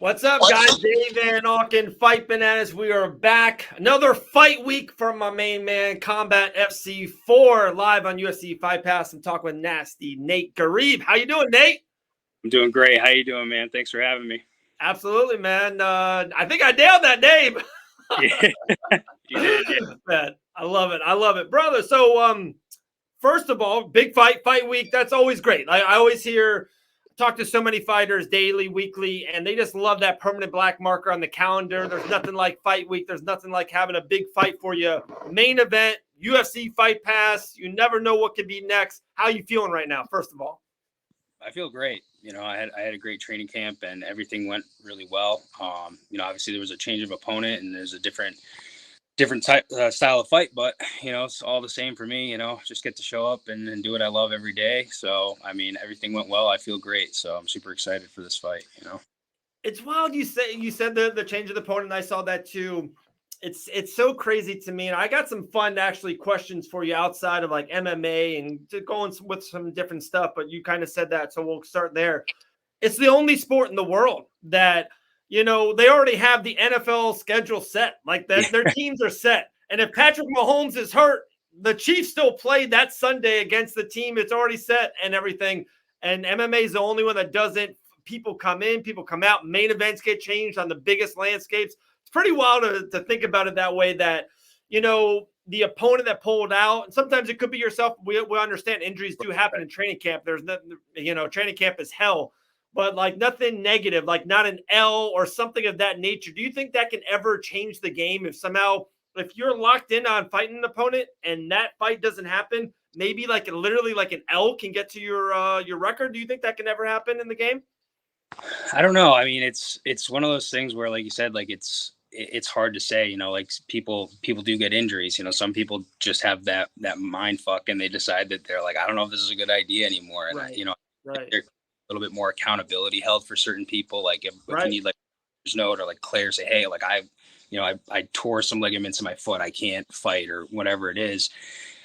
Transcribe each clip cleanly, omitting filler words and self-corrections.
What's up, guys? Dave Van Auken, Fight Bananas. We are back. Another fight week from my main man, Combat FC4, live on UFC Fight Pass. I'm talking with nasty Nate Ghareeb. How you doing, Nate? I'm doing great. How you doing, man? Thanks for having me. Absolutely, man. I think I nailed that name. Yeah, you did. Yeah. Man, I love it. I love it, brother. So, first of all, big fight week. That's always great. I always talk to so many fighters daily, weekly, and they just love that permanent black marker on the calendar. There's nothing like fight week. There's nothing like having a big fight for you. Main event, UFC Fight Pass. You never know what could be next. How you feeling right now, first of all? I feel great. I had a great training camp and everything went really well. Obviously there was a change of opponent and there's a different type style of fight, but it's all the same for me. Just get to show up and do what I love every day. So everything went well. I feel great, so I'm super excited for this fight. It's wild. You said the change of the opponent. I saw that too. It's so crazy to me, and I got some fun actually questions for you outside of like MMA and going with some different stuff. But you kind of said that, so we'll start there. It's the only sport in the world that they already have the NFL schedule set. Like that, their teams are set. And if Patrick Mahomes is hurt, the Chiefs still play that Sunday against the team. It's already set and everything. And MMA is the only one that doesn't. People come in, people come out. Main events get changed on the biggest landscapes. It's pretty wild to think about it that way, that, the opponent that pulled out, and sometimes it could be yourself. We understand injuries do happen in training camp. There's nothing, training camp is hell. But like nothing negative, like not an L or something of that nature. Do you think that can ever change the game if you're locked in on fighting an opponent and that fight doesn't happen, maybe like literally like an L can get to your record? Do you think that can ever happen in the game? I don't know. It's one of those things where, like you said, like it's hard to say. Like people do get injuries. Some people just have that mind fuck and they decide that they're like, I don't know if this is a good idea anymore. And right. There's a little bit more accountability held for certain people. Like if you need like a note or like Claire say, hey, like I tore some ligaments in my foot, I can't fight or whatever it is.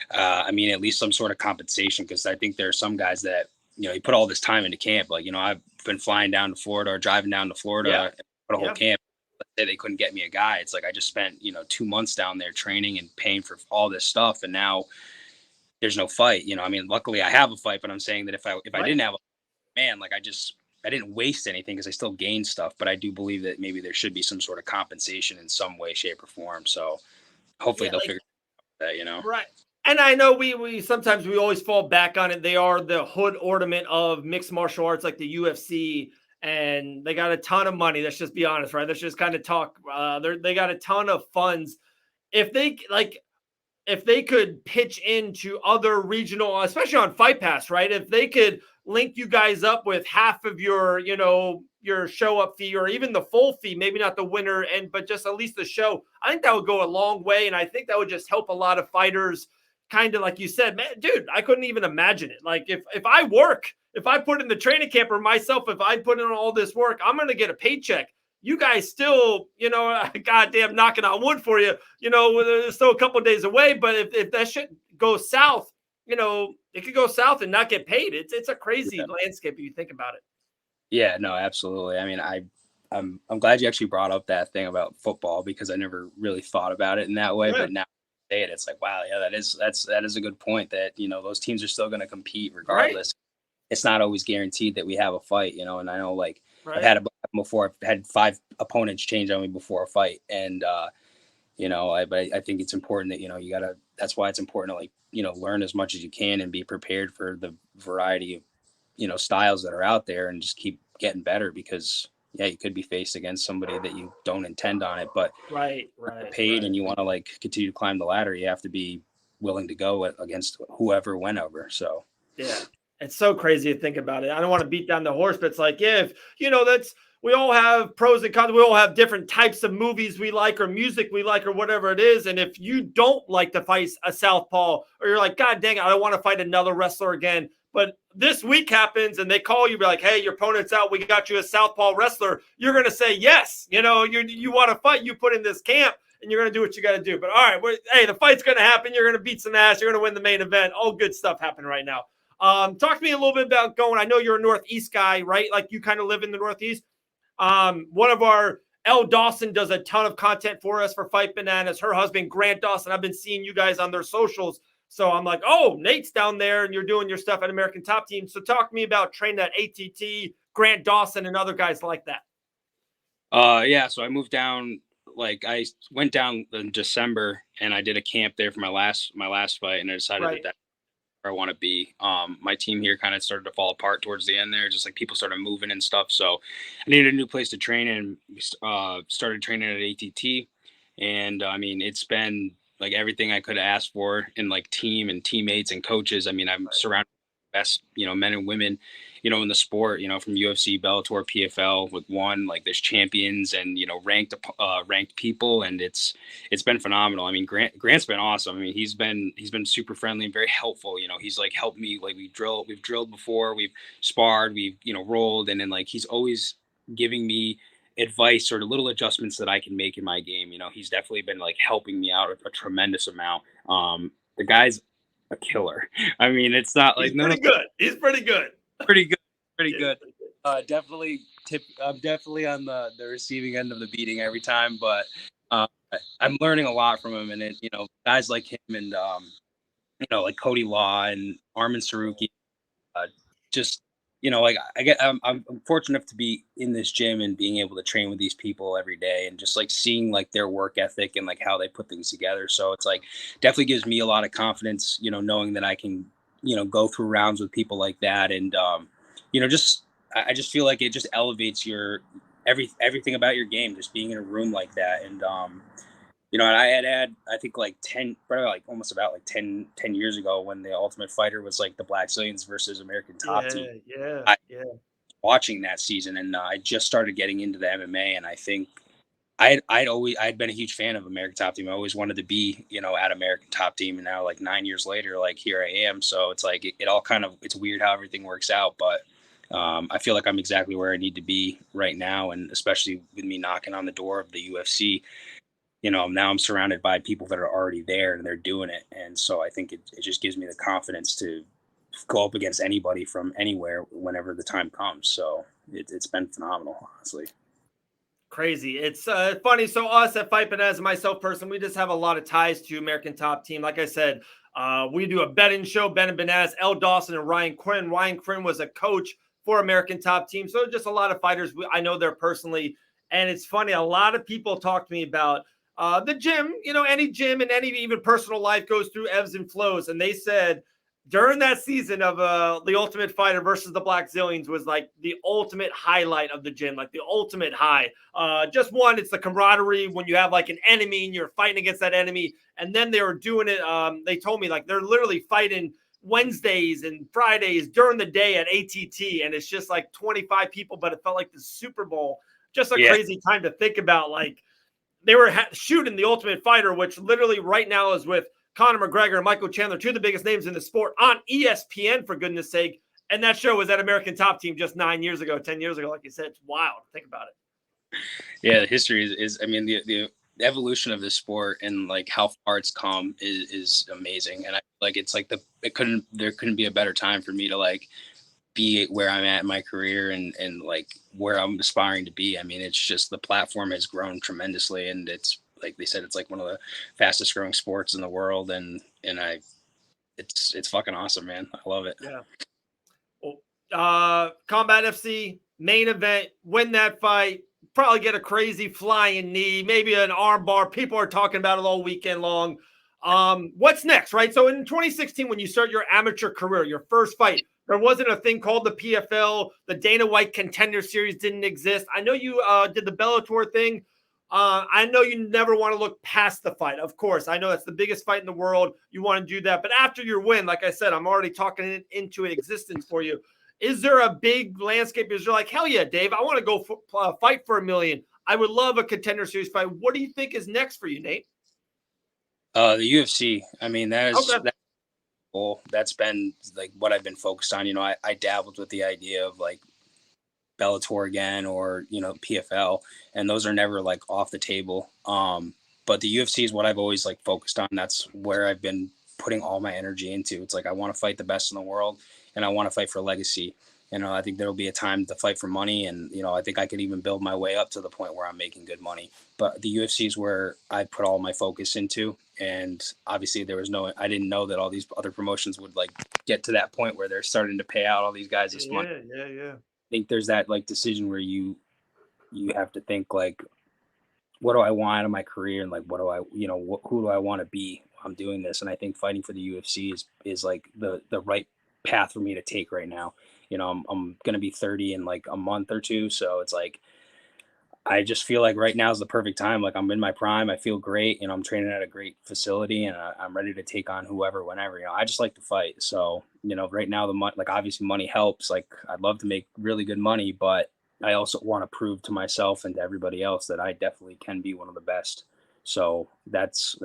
At least some sort of compensation, because I think there are some guys that you put all this time into camp. Like I've been flying down to Florida or driving down to Florida for a whole camp. Let's say they couldn't get me a guy. It's like I just spent 2 months down there training and paying for all this stuff, and now there's no fight. Luckily I have a fight, but I'm saying that if I didn't have I didn't waste anything because I still gained stuff. But I do believe that maybe there should be some sort of compensation in some way, shape, or form. So hopefully they'll figure that. Right. And I know we sometimes we always fall back on it. They are the hood ornament of mixed martial arts, like the UFC, and they got a ton of money. Let's just be honest, right? Let's just kind of talk. They got a ton of funds. If they could pitch into other regional, especially on Fight Pass, right? If they could link you guys up with half of your show up fee, or even the full fee, maybe not the winner, but just at least the show, I think that would go a long way. And I think that would just help a lot of fighters. Kind of like you said, man, dude, I couldn't even imagine it. Like if I put in the training camp, or myself, if I put in all this work, I'm going to get a paycheck. You guys still, goddamn knocking on wood for you, there's still a couple of days away. But if that shit goes south, it could go south and not get paid. It's a crazy landscape if you think about it. Yeah, no, absolutely. I'm glad you actually brought up that thing about football, because I never really thought about it in that way. But now it's like, wow, yeah, that is a good point, that those teams are still going to compete regardless. It's not always guaranteed that we have a fight, and I know, like, I've had before. I've had 5 opponents change on me before a fight, and but I think it's important that you gotta. That's why it's important to learn as much as you can and be prepared for the variety of styles that are out there, and just keep getting better, because you could be faced against somebody that you don't intend on it, but paid and you want to continue to climb the ladder. You have to be willing to go against whoever, whenever. So it's so crazy to think about it. I don't want to beat down the horse, but it's like, if we all have pros and cons. We all have different types of movies we like, or music we like, or whatever it is. And if you don't like to fight a southpaw, or you're like, God dang it, I don't want to fight another wrestler again, but this week happens and they call you, be like, hey, your opponent's out, we got you a southpaw wrestler, you're going to say yes. You want to fight, you put in this camp, and you're going to do what you got to do. But all right, hey, the fight's going to happen. You're going to beat some ass. You're going to win the main event. All good stuff happening right now. Talk to me a little bit about going. I know you're a Northeast guy, right? Like, you kind of live in the Northeast. One of our Elle Dawson does a ton of content for us for Fight Bananas. Her husband, Grant Dawson, I've been seeing you guys on their socials. So I'm like, oh, Nate's down there and you're doing your stuff at American Top Team. So talk to me about training at ATT, Grant Dawson, and other guys like that. Yeah, so I moved down, like I went down in December and I did a camp there for my last fight, and I decided Right. that where I want to be. My team here kind of started to fall apart towards the end there, just like people started moving and stuff. So I needed a new place to train, and started training at ATT. And I mean, it's been like everything I could have asked for in like team and teammates and coaches. I mean, I'm surrounded by the best, men and women, in the sport, from UFC, Bellator, PFL with one, like there's champions and, ranked people. And it's been phenomenal. I mean, Grant's been awesome. I mean, he's been super friendly and very helpful. He's like helped me, like we've drilled before, we've sparred, we've, rolled. And then like, he's always giving me advice or the little adjustments that I can make in my game. He's definitely been like helping me out a tremendous amount. The guy's a killer. I mean, it's not like He's pretty good. He's pretty good. Pretty good. Definitely I'm definitely on the receiving end of the beating every time, but I'm learning a lot from him. And it, guys like him and like Cody Law and Armin Saruki, just like I'm fortunate to be in this gym and being able to train with these people every day, and just like seeing like their work ethic and like how they put things together. So it's like definitely gives me a lot of confidence, knowing that I can go through rounds with people like that. And I just feel like it just elevates your everything about your game, just being in a room like that. And and I had I think like 10, probably like almost about like 10 years ago, when the Ultimate Fighter was like the Black Zillions versus American Top Team. Yeah. Watching that season, and I just started getting into the MMA, and I think I'd been a huge fan of American Top Team. I always wanted to be, at American Top Team, and now like 9 years later, like here I am. So it's like it all kind of, it's weird how everything works out, but I feel like I'm exactly where I need to be right now, and especially with me knocking on the door of the UFC. Now I'm surrounded by people that are already there and they're doing it, and so I think it just gives me the confidence to go up against anybody from anywhere whenever the time comes. So it's been phenomenal, honestly. Crazy. It's funny. So us at Fight Bananas, myself personally, we just have a lot of ties to American Top Team. Like I said, we do a betting show, Ben and Bananas, Elle Dawson and Ryan Quinn. Ryan Quinn was a coach for American Top Team. So just a lot of fighters I know there personally. And it's funny, a lot of people talk to me about the gym. Any gym and any even personal life goes through ebbs and flows. And they said during that season of the Ultimate Fighter versus the Black Zillions was like the ultimate highlight of the gym, like the ultimate high. Just one, it's the camaraderie when you have like an enemy and you're fighting against that enemy. And then they were doing it. They told me like they're literally fighting Wednesdays and Fridays during the day at ATT. And it's just like 25 people, but it felt like the Super Bowl. Just a crazy time to think about. Like they were shooting the Ultimate Fighter, which literally right now is with Conor McGregor and Michael Chandler, two of the biggest names in the sport, on ESPN, for goodness sake. And that show was at American Top Team just 9 years ago, 10 years ago. Like you said, it's wild. Think about it. Yeah, the history is I mean, the evolution of this sport and like how far it's come is amazing. And I like it's like there couldn't be a better time for me to like be where I'm at in my career and like where I'm aspiring to be. I mean, it's just the platform has grown tremendously, and it's like they said, it's like one of the fastest growing sports in the world. And it's fucking awesome, man. I love it. Yeah. Well, Combat FC main event, win that fight, probably get a crazy flying knee, maybe an arm bar. People are talking about it all weekend long. What's next, right? So in 2016, when you start your amateur career, your first fight, there wasn't a thing called the PFL. The Dana White Contender Series didn't exist. I know you did the Bellator thing. I know you never want to look past the fight. Of course, I know that's the biggest fight in the world. You want to do that. But after your win, like I said, I'm already talking it into existence for you. Is there a big landscape? Is there like, hell yeah, Dave, I want to go fight for $1 million. I would love a Contender Series fight. What do you think is next for you, Nate? The UFC. I mean, that's been like what I've been focused on. I dabbled with the idea of like Bellator again, or PFL, and those are never like off the table. But the UFC is what I've always like focused on. That's where I've been putting all my energy into. It's like I want to fight the best in the world, and I want to fight for legacy. I think there'll be a time to fight for money, and I think I could even build my way up to the point where I'm making good money. But the UFC is where I put all my focus into, and obviously I didn't know that all these other promotions would like get to that point where they're starting to pay out all these guys this money. Yeah, yeah, yeah. I think there's that like decision where you have to think like, what do I want in my career, and like what do I who do I want to be while I'm doing this. And I think fighting for the UFC is like the right path for me to take right now. I'm gonna be 30 in like a month or two, so it's like I just feel like right now is the perfect time. Like I'm in my prime, I feel great. I'm training at a great facility, and I'm ready to take on whoever, whenever. I just like to fight. So right now the money, like obviously money helps. Like I'd love to make really good money, but I also want to prove to myself and to everybody else that I definitely can be one of the best. So that's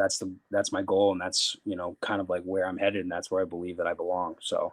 my goal, and that's kind of like where I'm headed, and that's where I believe that I belong. So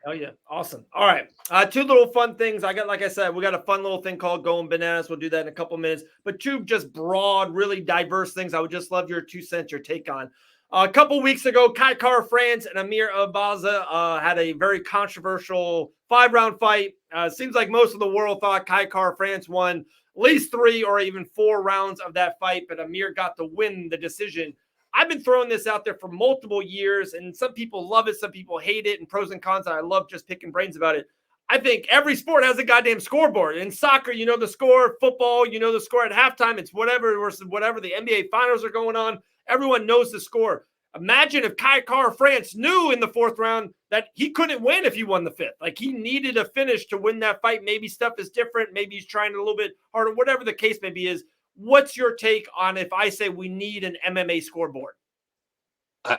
Oh yeah, awesome. All right, two little fun things. I got, like I said, we got a fun little thing called Going Bananas. We'll do that in a couple minutes. But two just broad, really diverse things. I would just love your 2 cents, your take on. A couple weeks ago, Kai Kara France and Amir Abaza had a very controversial 5-round fight. Seems like most of the world thought Kai Kara France won at least 3 or even 4 rounds of that fight, but Amir got to win the decision. I've been throwing this out there for multiple years, and some people love it, some people hate it, and pros and cons. And I love just picking brains about it. I think every sport has a goddamn scoreboard. In soccer, you know the score. Football, you know the score at halftime. It's whatever versus whatever. The NBA finals are going on. Everyone knows the score. Imagine if Kai Kara France knew in the 4th round that he couldn't win if he won the 5th. Like he needed a finish to win that fight. Maybe stuff is different. Maybe he's trying a little bit harder. Whatever the case may be is. What's your take on if I say we need an MMA scoreboard?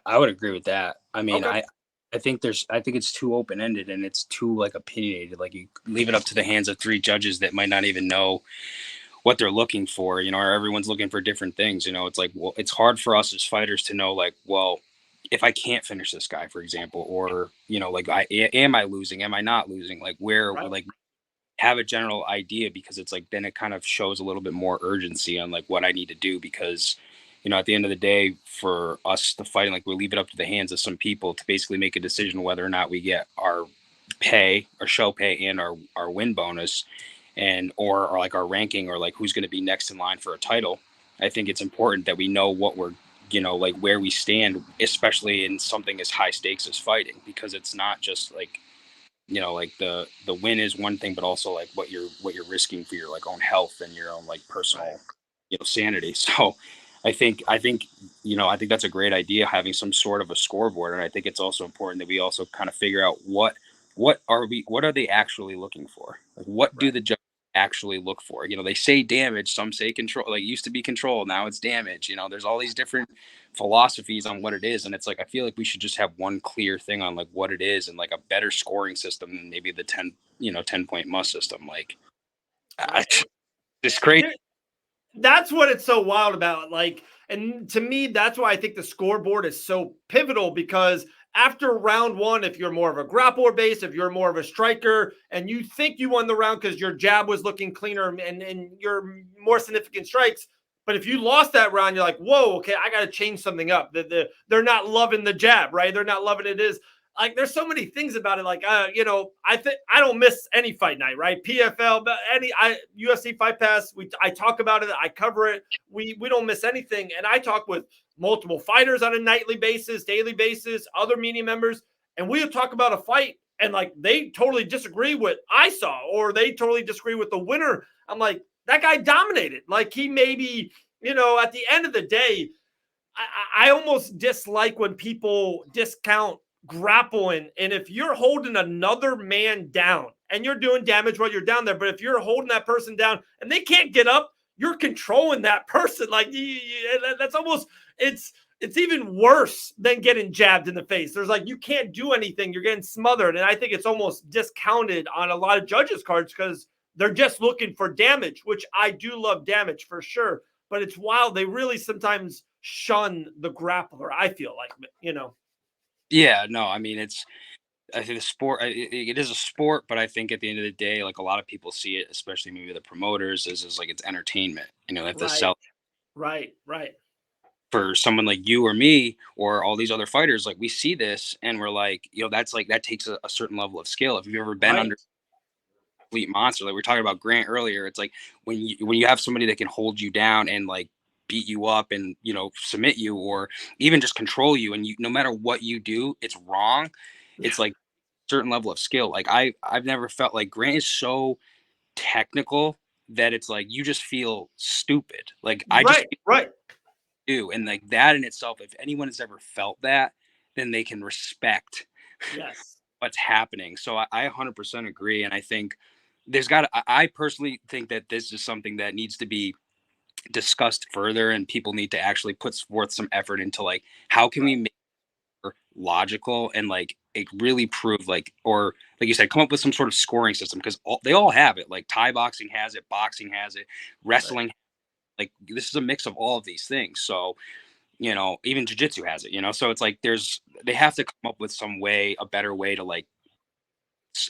I would agree with that. I mean, Okay. I think it's too open ended, and it's too like opinionated. Like you leave it up to the hands of 3 judges that might not even know what they're looking for, or everyone's looking for different things. It's like, well, it's hard for us as fighters to know, like, well, if I can't finish this guy, for example, or, like, am I losing? Am I not losing? Like, where, Right. like, have a general idea, because it's like, then it kind of shows a little bit more urgency on like what I need to do, because, at the end of the day, for us to fighting, like we leave it up to the hands of some people to basically make a decision whether or not we get our pay, our show pay, and our win bonus, and or like our ranking, or like who's going to be next in line for a title. I think it's important that we know what we're like where we stand, especially in something as high stakes as fighting, because it's not just like like the win is one thing, but also like what you're risking for your like own health and your own like personal Right. sanity. So I think that's a great idea, having some sort of a scoreboard. And I think it's also important that we also kind of figure out what are they actually looking for? Like, what do Right. the judges actually look for? They say damage, some say control. Like, it used to be control, now it's damage. There's all these different philosophies on what it is, and it's like I feel like we should just have one clear thing on like what it is, and like a better scoring system than maybe the 10 point must system. Like, I, Right. it's crazy. That's what it's so wild about. Like, and to me, that's why I think the scoreboard is so pivotal, because after round 1, if you're more of a grappler base, if you're more of a striker, and you think you won the round because your jab was looking cleaner and your more significant strikes, but if you lost that round, you're like, whoa, okay, I got to change something up. They're not loving the jab, right? They're not loving it. Is like there's so many things about it. Like, I think I don't miss any fight night, right? PFL, but UFC Fight Pass. I talk about it. I cover it. We don't miss anything. And I talk with multiple fighters on a nightly basis, daily basis, other media members, and we'll talk about a fight, and like they totally disagree with I saw, or they totally disagree with the winner. I'm like, that guy dominated. Like he maybe, at the end of the day, I almost dislike when people discount grappling. And if you're holding another man down and you're doing damage while you're down there, but if you're holding that person down and they can't get up, you're controlling that person. Like that's almost it's even worse than getting jabbed in the face. There's like you can't do anything. You're getting smothered, and I think it's almost discounted on a lot of judges' cards because they're just looking for damage, which I do love damage for sure. But it's wild. They really sometimes shun the grappler. I feel like. Yeah, no, I mean, I think the sport, it is a sport, but I think at the end of the day, like a lot of people see it, especially maybe the promoters, is like it's entertainment. If the Right, sell right, right. for someone like you or me or all these other fighters, like we see this and we're like, that's like, that takes a certain level of skill. If you've ever been Right. under complete monster, like we were talking about Grant earlier, it's like when you have somebody that can hold you down and like beat you up and submit you or even just control you, and you, no matter what you do, it's wrong. Yeah. It's like certain level of skill. Like I've never felt like Grant is so technical that it's like you just feel stupid. Like I just Right. Right. do. And like that in itself, if anyone has ever felt that, then they can respect Yes. what's happening. So I 100% agree. And I think I personally think that this is something that needs to be discussed further, and people need to actually put forth some effort into like, how can we Right. make it logical and like it really prove like, or like you said, come up with some sort of scoring system, because they all have it. Like Thai boxing has it, boxing has it, Right. wrestling, like this is a mix of all of these things. So even jujitsu has it, so it's like they have to come up with some way, a better way to like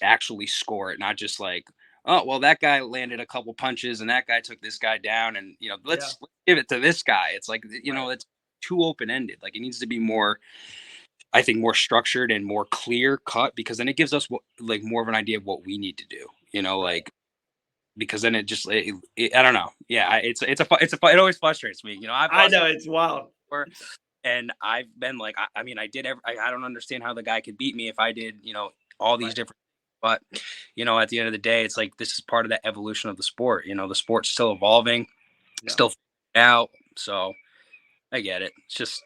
actually score it, not just like, oh, well, that guy landed a couple punches and that guy took this guy down and, Yeah. let's give it to this guy. It's like, Right. it's too open ended. Like it needs to be more, I think, more structured and more clear cut, because then it gives us like more of an idea of what we need to do, Right. like, because then I don't know. Yeah. It always frustrates me. I've I lost know it's wild. before. And I've been like, I mean, I don't understand how the guy could beat me if I did, all these Right. different, but, at the end of the day, it's like, this is part of the evolution of the sport. The sport's still evolving, Yeah. still out. So I get it. It's just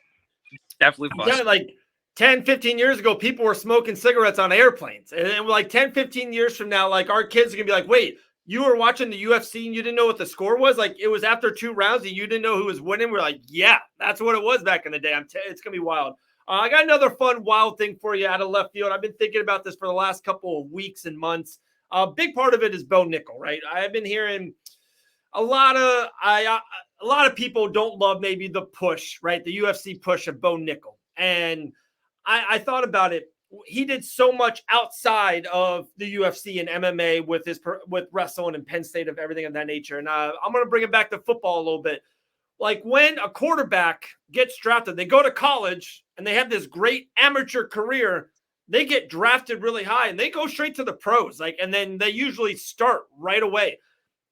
definitely Yeah, frustrating. like 10, 15 years ago, people were smoking cigarettes on airplanes. And then like 10, 15 years from now, like our kids are gonna be like, wait, you were watching the UFC and you didn't know what the score was? Like it was after 2 rounds and you didn't know who was winning. We're like, yeah, that's what it was back in the day. It's gonna be wild. I got another fun, wild thing for you out of left field. I've been thinking about this for the last couple of weeks and months. A big part of it is Bo Nickel, right? I've been hearing a lot of people don't love maybe the push, right? The UFC push of Bo Nickel. And I thought about it. He did so much outside of the UFC and MMA with wrestling and Penn State of everything of that nature. And I'm going to bring it back to football a little bit. Like when a quarterback gets drafted, they go to college and they have this great amateur career. They get drafted really high and they go straight to the pros. Like, and then they usually start right away.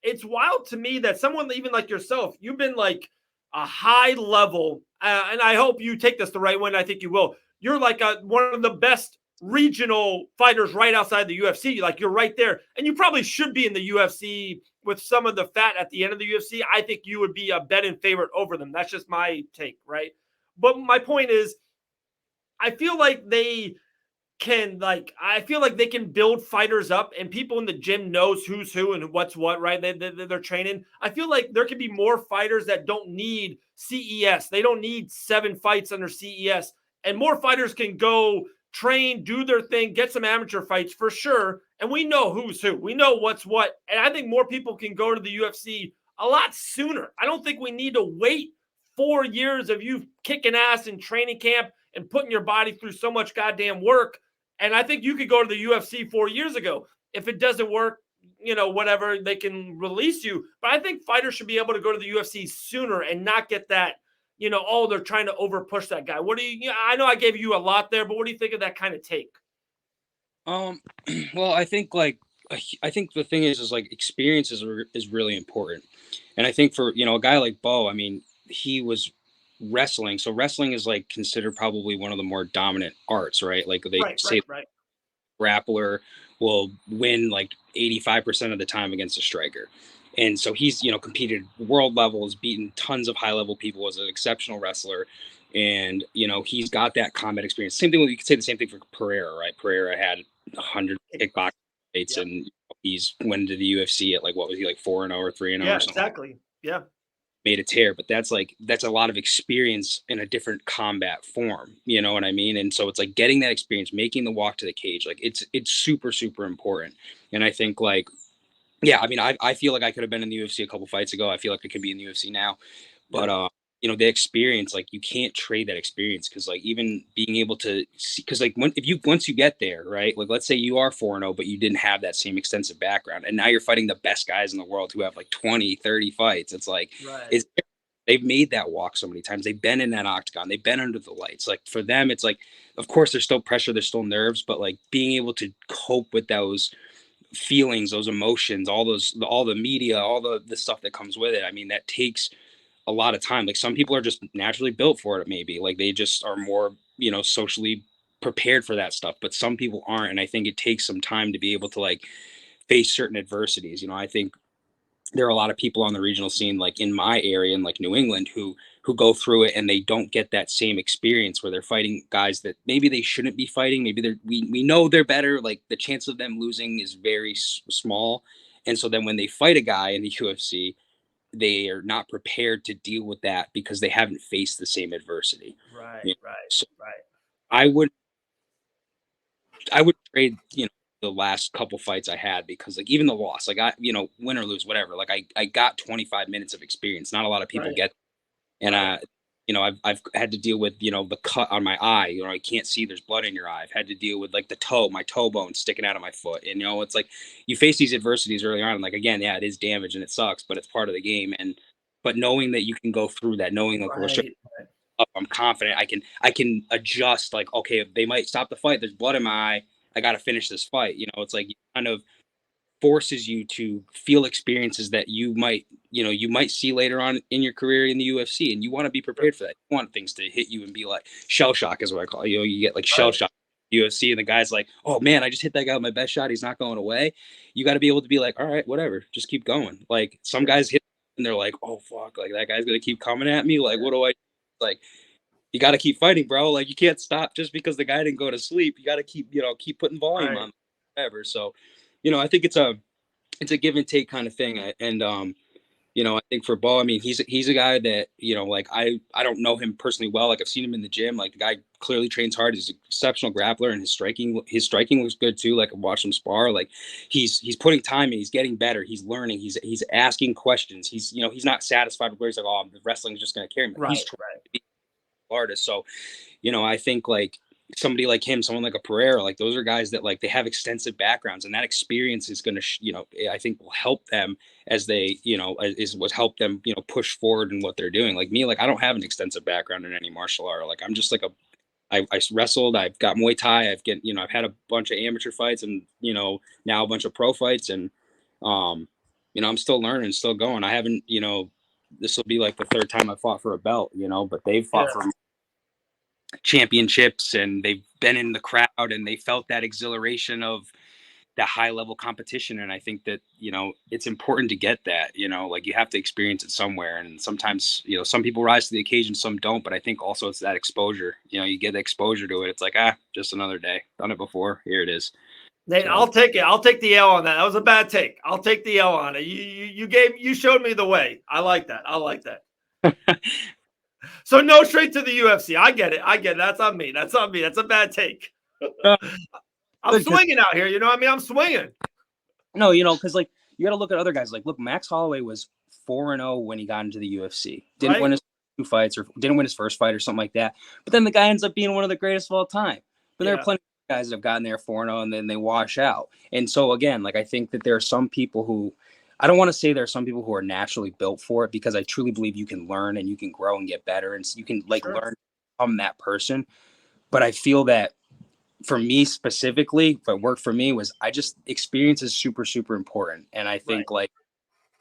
It's wild to me that someone even like yourself, you've been like a high level, and I hope you take this the right way. And I think you will. You're like one of the best regional fighters right outside the UFC. Like you're right there, and you probably should be in the UFC with some of the fat at the end of the UFC. I think you would be a betting favorite over them. That's just my take, right? But my point is, I feel like I feel like they can build fighters up and people in the gym knows who's who and what's what, right? They're training. I feel like there could be more fighters that don't need CES. They don't need 7 fights under CES, and more fighters can go train, do their thing, get some amateur fights for sure. And we know who's who. We know what's what. And I think more people can go to the UFC a lot sooner. I don't think we need to wait 4 years of you kicking ass in training camp and putting your body through so much goddamn work. And I think you could go to the UFC 4 years ago. If it doesn't work, whatever, they can release you. But I think fighters should be able to go to the UFC sooner and not get that, oh, they're trying to over push that guy. What do I know I gave you a lot there, but what do you think of that kind of take? Um, well, I think the thing is like experience is really important. And I think for, a guy like Bo, I mean, he was wrestling. So wrestling is like considered probably one of the more dominant arts, right? Like they Right, right, say right. grappler will win like 85% of the time against a striker. And so he's, competed world levels, beaten tons of high level people, as an exceptional wrestler. And, he's got that combat experience. Same thing, you could say the same thing for Pereira, right? Pereira had 100 kickboxing fights Yeah. and he's went to the UFC at like, what was he, like 4-0 or 3-0 or Yeah, something? exactly. Yeah. Made a tear, but that's a lot of experience in a different combat form, you know what I mean? And so it's like getting that experience, making the walk to the cage, like it's super super important. And I think like, yeah, I mean, I feel like I could have been in the UFC a couple fights ago. I feel like I could be in the UFC now, Yeah. but the experience, like you can't trade that experience, because like even being able to see, because like once you get there, right? Like let's say you are 4-0, but you didn't have that same extensive background, and now you're fighting the best guys in the world who have like 20, 30 fights. It's like Right. it's They've made that walk so many times. They've been in that octagon. They've been under the lights. Like for them, it's like, of course, there's still pressure, there's still nerves, but like being able to cope with those feelings, those emotions, all the media, all the stuff that comes with it. I mean, that takes a lot of time. Like some people are just naturally built for it, maybe. Like they just are more, socially prepared for that stuff. But some people aren't. And I think it takes some time to be able to like face certain adversities. I think there are a lot of people on the regional scene, like in my area in like New England, who go through it and they don't get that same experience where they're fighting guys that maybe they shouldn't be fighting. Maybe we know they're better. Like the chance of them losing is very small. And so then when they fight a guy in the UFC, they are not prepared to deal with that because they haven't faced the same adversity. Right, right, So right. I would I would trade, the last couple fights I had because like even the loss, like win or lose, whatever. Like I got 25 minutes of experience. Not a lot of people Right. get, and Right. I've had to deal with, the cut on my eye. I can't see, there's blood in your eye. I've had to deal with like my toe bone sticking out of my foot. And it's like you face these adversities early on. And like again, yeah, it is damage and it sucks, but it's part of the game. But knowing that you can go through that, knowing like we're Right. up, I'm confident I can adjust. Like, okay, they might stop the fight. There's blood in my eye. I got to finish this fight. It's like kind of forces you to feel experiences that you might see later on in your career in the UFC, and you want to be prepared for that. You want things to hit you and be like shell shock is what I call it. You get like shell Right. shock UFC, and the guy's like, oh man, I just hit that guy with my best shot. He's not going away. You got to be able to be like, all right, whatever, just keep going. Like some guys hit and they're like, oh fuck, like that guy's gonna keep coming at me. Like, what do I like? You got to keep fighting, bro. Like you can't stop just because the guy didn't go to sleep. You got to keep putting volume Right. on, whatever. So, I think it's a give and take kind of thing. And I think for Bo, I mean, he's a guy that like I don't know him personally well. Like I've seen him in the gym. Like the guy clearly trains hard. He's an exceptional grappler, and his striking looks good too. Like I watched him spar. Like he's putting time in. He's getting better. He's learning. He's asking questions. He's not satisfied with where he's like, oh, the wrestling's just gonna carry me. Like, he's Right. trying Right. to be an artist. So I think like somebody like him, someone like a Pereira, like those are guys that like they have extensive backgrounds, and that experience is going to, I think will help them as they, is what help them, push forward in what they're doing. Like me, like I don't have an extensive background in any martial art. Like I'm just like I wrestled, I've got Muay Thai, I've had a bunch of amateur fights and, now a bunch of pro fights. And, I'm still learning, still going. I haven't, this will be like the third time I fought for a belt, but they've fought Yeah. for championships and they've been in the crowd and they felt that exhilaration of that high level competition. And I think that it's important to get that, like you have to experience it somewhere. And sometimes some people rise to the occasion, some don't. But I think also it's that exposure. You get the exposure to it. It's like, just another day, done it before, here it is. Nate, So I'll take it. I'll take the L on that. That was a bad take. I'll take the L on it. You showed me the way. I like that. I like that. So no straight to the UFC. I get it. I get it. That's on me. That's on me. That's a bad take. I'm swinging out here. You know what I mean? I'm swinging. No, because like you got to look at other guys. Like, look, Max Holloway was 4-0 when he got into the UFC. Didn't win his 2 fights or didn't win his first fight or something like that. But then the guy ends up being one of the greatest of all time. But there are plenty of guys that have gotten there 4-0 and then they wash out. And so again, like I think that there are some people who I don't want to say there are some people who are naturally built for it, because I truly believe you can learn and you can grow and get better and you can like learn from that person. But I feel that for me specifically, what worked for me was experience is super, super important. And I think like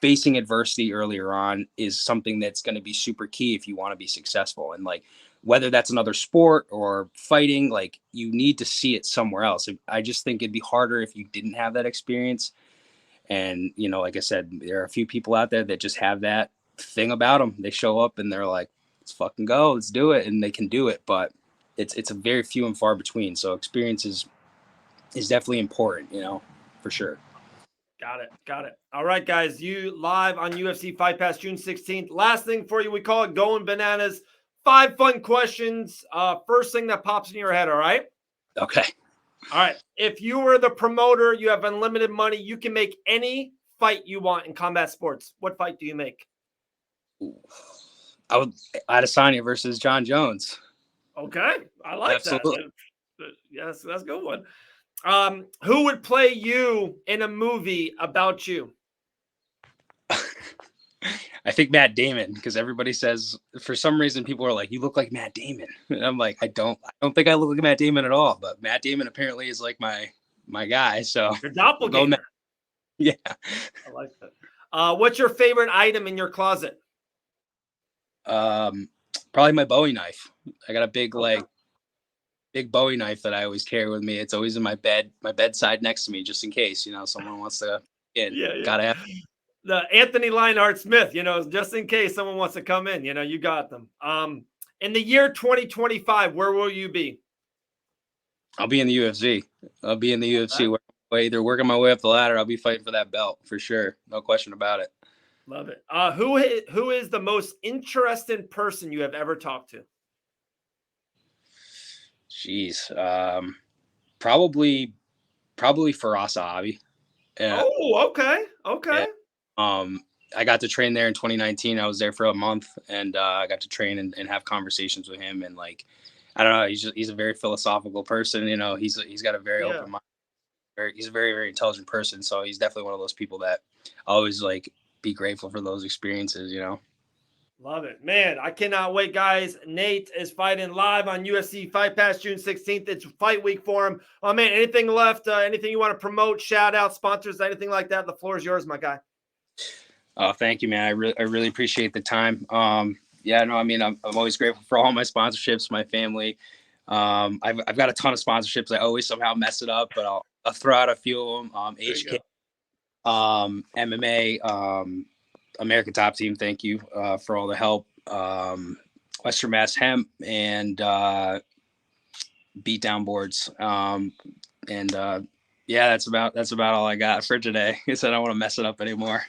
facing adversity earlier on is something that's going to be super key if you want to be successful. And like, whether that's another sport or fighting, like you need to see it somewhere else. I just think it'd be harder if you didn't have that experience. And, like I said, there are a few people out there that just have that thing about them. They show up and they're like, let's fucking go, let's do it. And they can do it. But it's a very few and far between. So experience is definitely important, for sure. Got it. All right, guys. You live on UFC Fight Pass June 16th. Last thing for you, we call it Going Bananas. 5 fun questions. First thing that pops in your head, all right? Okay. All right. If you were the promoter, you have unlimited money, you can make any fight you want in combat sports. What fight do you make? I would Adesanya versus John Jones. Okay. I like Absolutely. that. Yes, that's a good one. Who would play you in a movie about you? I think Matt Damon, because everybody says for some reason people are like, "You look like Matt Damon," and I'm like, I don't think I look like Matt Damon at all. But Matt Damon apparently is like my guy. So Your we'll go doppelganger. Yeah. I like that. What's your favorite item in your closet? Probably my Bowie knife. I got a big Okay. big Bowie knife that I always carry with me. It's always in my bedside next to me, just in case someone wants to get. Yeah, yeah. Gotta have. The Anthony Lionheart Smith, just in case someone wants to come in, you got them. In the year 2025, where will you be? I'll be in the UFC. I'll be in the UFC. Right. Either working my way up the ladder. I'll be fighting for that belt for sure. No question about it. Love it. Who is the most interesting person you have ever talked to? Jeez. Probably Faraz Sahabi. Yeah. Oh, okay. Okay. Yeah. I got to train there in 2019. I was there for a month, and I got to train and have conversations with him. And like, I don't know, he's a very philosophical person. He's got a very open mind. He's a very, very intelligent person. So he's definitely one of those people that I always like be grateful for those experiences. Love it, man. I cannot wait, guys. Nate is fighting live on UFC Fight Pass June 16th. It's fight week for him. Oh, man, anything left? Anything you want to promote, shout out, sponsors, anything like that? The floor is yours, my guy. Oh, thank you, man. I really appreciate the time. Yeah, no, I mean, I'm always grateful for all my sponsorships, my family. I've got a ton of sponsorships. I always somehow mess it up, but I'll throw out a few of them. HK, MMA, American Top Team. Thank you for all the help. Western Mass Hemp and Beatdown Boards. Yeah, that's about all I got for today. I said I don't want to mess it up anymore.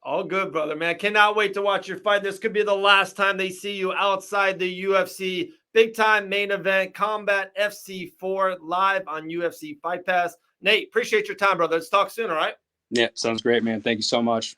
All good, brother, man. Cannot wait to watch your fight. This could be the last time they see you outside the UFC. Big time main event, Combat FC4 live on UFC Fight Pass. Nate, appreciate your time, brother. Let's talk soon, all right? Yeah, sounds great, man. Thank you so much.